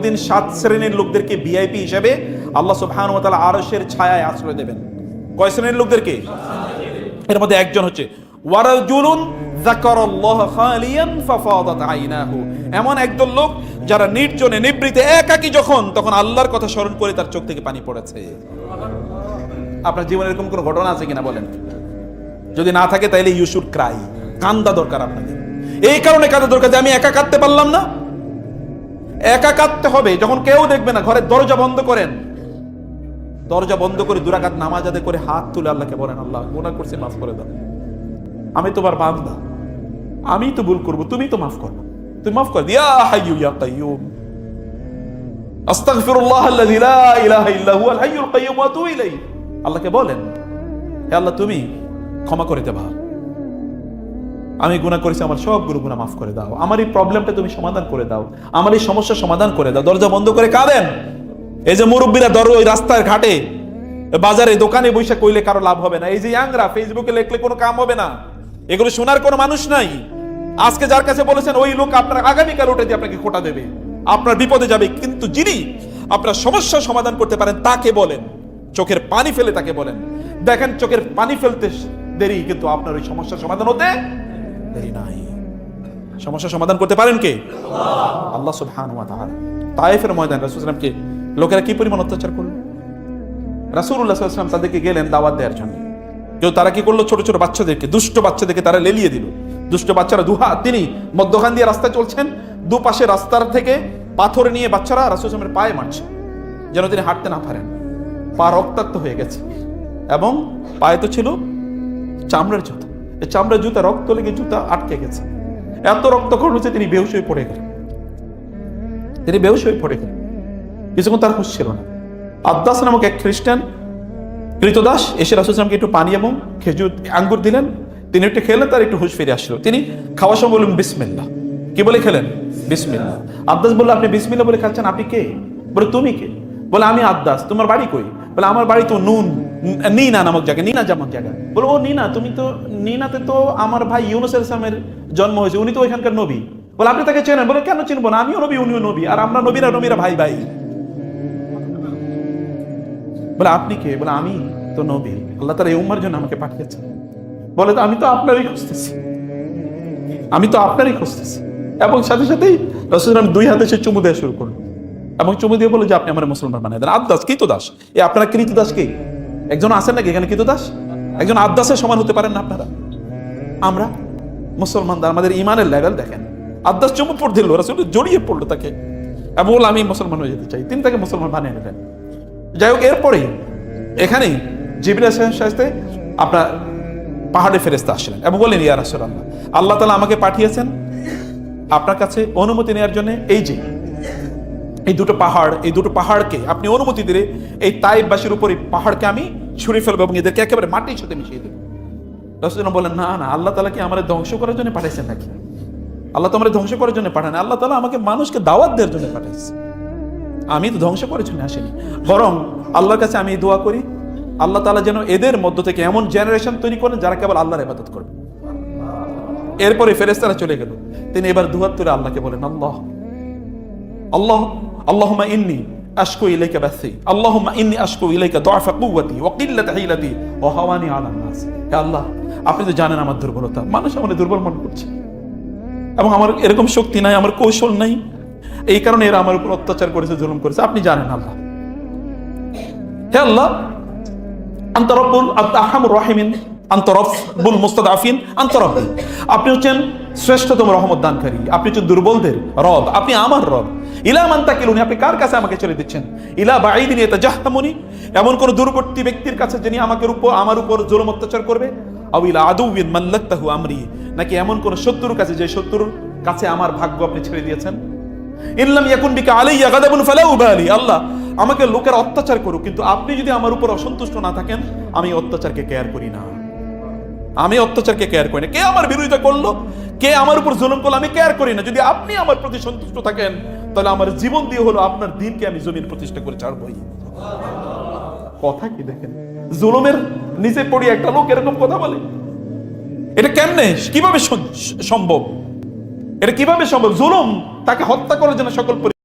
দিন 7 শ্রেণীর লোকদেরকে ভিআইপি হিসেবে আল্লাহ সুবহানাহু ওয়া তাআলা আরশের ছায়ায় আশ্রয় দেবেন। কয় শ্রেণীর লোকদেরকে? এর মধ্যে একজন হচ্ছে ওয়ারাজুলুন যাকারাল্লাহ খালিয়ান ফাফাদাত আইনাহু, এমন একদল লোক যারা নির্জনে নিবৃতে একাকী যখন তখন আল্লাহর কথা স্মরণ করে তার চোখ থেকে পানি পড়েছে। আপনার জীবনে এরকম কোনো ঘটনা আছে কিনা বলেন? যদি না থাকে তাহলে ইউ শুড ক্রাই, কান্দা দরকার আপনাদের। এই কারণে কাঁদা দরকার যে আমি একা কাঁদতে পারলাম না। একা কাঁদতে হবে যখন কেউ দেখবে না। ঘরের দরজা বন্ধ করেন, দরজা বন্ধ করে 2 রাকাত নামাজ আদায় করে হাত তুলে আল্লাহকে বলেন, আল্লাহ গুনাহ করছি, মাফ করে দাও, আমি তোমার বান্দা, আমি তো ভুল করব, তুমি তো মাফ করো, তুমি মাফ করে দিয়া হাইয়ু ইয়া কাইয়ুম আস্তাগফিরুল্লাহ আল্লাযী লা ইলাহা ইল্লা হুয়াল হাইয়ুল কাইয়ুম ওয়া আতুবু ইলাইহি। আল্লাহকে বলেন, হে আল্লাহ তুমি ক্ষমা করে দেবা, আমি গুনাহ করেছি, আমার সবগুলো গুনাহ মাফ করে দাও, আমার এই প্রবলেমটা তুমি সমাধান করে দাও, আমার এই সমস্যার সমাধান করে দাও। দরজা বন্ধ করে কাঁদেন। এই যে মুরব্বীরা ওই রাস্তার ঘাটে বাজারে দোকানে বসে কইলে কারো লাভ হবে না। এই যে ইয়াংরা ফেসবুকে লিখলে কোনো কাম হবে না। এগুলো শোনার কোনো মানুষ নাই। আজকে যার কাছে বলেছেন ওই লোক আপনার আগামীকাল উঠে দিয়ে আপনাকে খোটা দেবে, আপনার বিপদে যাবে। কিন্তু যিনি আপনার সমস্যা সমাধান করতে পারেন তাকে বলেন, চোখের পানি ফেলে তাকে বলেন। দেখেন চোখের পানি ফেলতে দেরি, কিন্তু আপনার ওই সমস্যার সমাধান হতে দেরি নাই। সমস্যা সমাধান করতে পারেন কে? আল্লাহ সুবহানাহু ওয়া তাআলা। তায়েফের ময়দানে রাসূল সাল্লাল্লাহু আলাইহি ওয়াসাল্লামকে লোকেরা কি পরিমাণ অত্যাচার করলো। রাসূলুল্লাহ সাল্লাল্লাহু আলাইহি ওয়াসাল্লাম তাদেরকে গেলেন দাওয়াত দেওয়ার জন্য। কেউ তারা কি করলো, ছোট ছোট বাচ্চাদেরকে, দুষ্ট বাচ্চাদেরকে তারা লেলিয়ে দিল। দুষ্ট বাচ্চারা তিনি মধ্যখান দিয়ে রাস্তা চলছেন, দুপাশে রাস্তার থেকে পাথর নিয়ে বাচ্চারা রাসূল সাল্লাল্লাহু আলাইহি ওয়াসাল্লামের পায়ে মারছে যেন তিনি হাঁটতে না পারেন। পা রক্তাক্ত হয়ে গেছে এবং পায়ে তো ছিল চামড়ার জুতা, এই চামড়ার জুতা রক্ত লেগে জুতা আটকে গেছে। এত রক্তক্ষরণ হচ্ছে তিনি বেহুশ হয়ে পড়ে গেলেন। কিছুক্ষণ তার হুঁশ ছিল না। আদ্দাস নামক এক খ্রিস্টান কৃতদাস এসে রাসূল সাল্লাল্লাহু আলাইহি ওয়াসাল্লামকে একটু পানি এবং খেজুর আঙ্গুর দিলেন। তিনি একটু খেলেন, তার একটু হুঁশ ফিরে আসলো। তিনি খাওয়ার সময় বললেন বিসমিল্লাহ। কি বলে খেলেন? বিসমিল্লাহ। আদ্দাস বলল, আপনি বিসমিল্লাহ বলে খাচ্ছেন, আপনি কে? বলে তুমি কে? বলে আমি আদ্দাস। তোমার বাড়ি কই? বলে আমার বাড়ি তো নিনা নামক জায়গায়, নিনা নামক জায়গায়। বলে ও নিনা, তুমি তো নিনাতে তো আমার ভাই ইউনূস আলাইহিস সালামের জন্ম হয়েছে, উনি তো ওইখানকার নবী। বলে আপনি তাকে চেনেন? বলে কেন চিনবো না, আমিও নবী উনিও নবী, আর আমরা নবীরা ভাই ভাই। বলে আপনি কে? বলে আমি তো নবী, আল্লাহ তাআলা এই উম্মার জন্য আমাকে পাঠিয়েছেন। বলে তো আমি তো আপনারই খুঁজতেছি। এবং সাথে সাথেই রাসূল সাল্লাল্লাহু আলাইহি ওয়াসাল্লাম 2 হাতে সে চুমু দেওয়া শুরু করলো এবং চুমু দিয়ে বলল যে আপনি আমার মুসলমান বানিয়ে দেন। আদ্দাস কৃতদাস। এই আপনারা কৃতদাস কে? একজন আছেন নাকি এখানে কৃতদাস? একজন আদ্দাসের সমান হতে পারেন না আপনারা? আমরা মুসলমানদের আমাদের ইমানের লেভেল দেখেন। আদ্দাস চুমু পড় দিল, রাসূল জড়িয়ে পড়লো তাকে এবং বলল আমি মুসলমান হয়ে যেতে চাই। তিনি তাকে মুসলমান বানিয়ে নিলেন। যাই হোক, এরপরে এখানেই জিবরিল আলাইহিস সালাম আপনার পাহাড়ে ফেরেশতা আসলেন এবং বললেন, ইয়া রাসূলুল্লাহ, আল্লাহ তাআলা আমাকে পাঠিয়েছেন আপনার কাছে অনুমতি নেওয়ার জন্য। এই যে এই দুটো পাহাড়কে আপনি অনুমতি দিলে এই তায়েফবাসীর উপরে পাহাড়কে আমি ছুঁড়ে ফেলবো এবং এদেরকে একেবারে মাটির সাথে মিশিয়ে দেবো। রাসূল বললেন, না না, আল্লাহ তাআলা কি আমাদের ধ্বংস করার জন্য পাঠাইছেন নাকি? আল্লাহ তো আমাদের ধ্বংস করার জন্য পাঠান, আল্লাহ তাআলা আমাকে মানুষকে দাওয়াত দেওয়ার জন্য পাঠাইছে। আমি তো ধ্বংস করার জন্য আসিনি। বরং আল্লাহর কাছে আমি দোয়া করি, আল্লাহ তাআলা যেন এদের মধ্য থেকে এমন জেনারেশন তৈরি করেন যারা কেবল আল্লাহর ইবাদত করবে। এরপরে ফেরেশতারা চলে গেল। তিনি এবার দুহাত তুলে আল্লাহকে বলেন, আল্লাহুম্মা ইন্নী আশকু ইলাইকা বাসি, আল্লাহুম্মা ইন্নী আশকু ইলাইকা দুআফা কুওয়াতি ওয়া কিল্লাতা হিলাতি ওয়া হাওয়ানি আলান নাস। হে আল্লাহ, আপনি তো জানেন আমার দুর্বলতা, মানুষ আমাকে দুর্বল মনে করছে এবং আমার এরকম শক্তি নাই, আমার কৌশল নাই, এই কারণে এরা আমার উপর অত্যাচার করেছে, জুলুম করেছে। আপনি জানেন আল্লাহ। হে আল্লাহ, আনতা রাব্বুল আরহামুর রাহিমিন, আনতা রাব্বুল মুস্তাদআফিন, আনতা রাব্বি। আপনি হচ্ছেন শ্রেষ্ঠতম রহমত দানকারী, আপনি হচ্ছেন দুর্বলদের রব, আপনি আমার রব। ইলা মান তাকিলুনি, আপনি কার কাছে আমাকে ছেড়ে দিচ্ছেন? ইলা বাঈদিন ইয়াতাজাহতামুনি, এমন কোন দূরবর্তী ব্যক্তির কাছে যিনি আমার উপর জুলুম অত্যাচার করবে। আও ইলা আদুউইন মাল্লাকতাহু আমরি, নাকি এমন কোন শত্রুর কাছে যে শত্রুর কাছে আমার ভাগ্য আপনি ছেড়ে দিয়েছেন। ইল্লাম ইয়াকুন বিকা আলাইয়া গাদাবুন ফালা উবালি, আল্লাহ আমাকে লোকের অত্যাচার করুক, কিন্তু আপনি যদি আমার উপর অসন্তুষ্ট না থাকেন, আমি অত্যাচারকে কেয়ার করি না। কে আমার বিরোধিতা করলো, কে আমার উপর জুলুম করলো, আমি কেয়ার করি না। যদি আপনি আমার প্রতি সন্তুষ্ট থাকেন, তাহলে আমার জীবন দিয়ে হলো আপনার দ্বীনকে আমি জমিন প্রতিষ্ঠা করে ছাড়বই। কথা কি দেখেন, জুলুমের নিচে পড়ি একটা লোক এরকম কথা বলে, এটা কেমনে, কিভাবে সম্ভব? জুলুম তাকে হত্যা করার জন্য সকল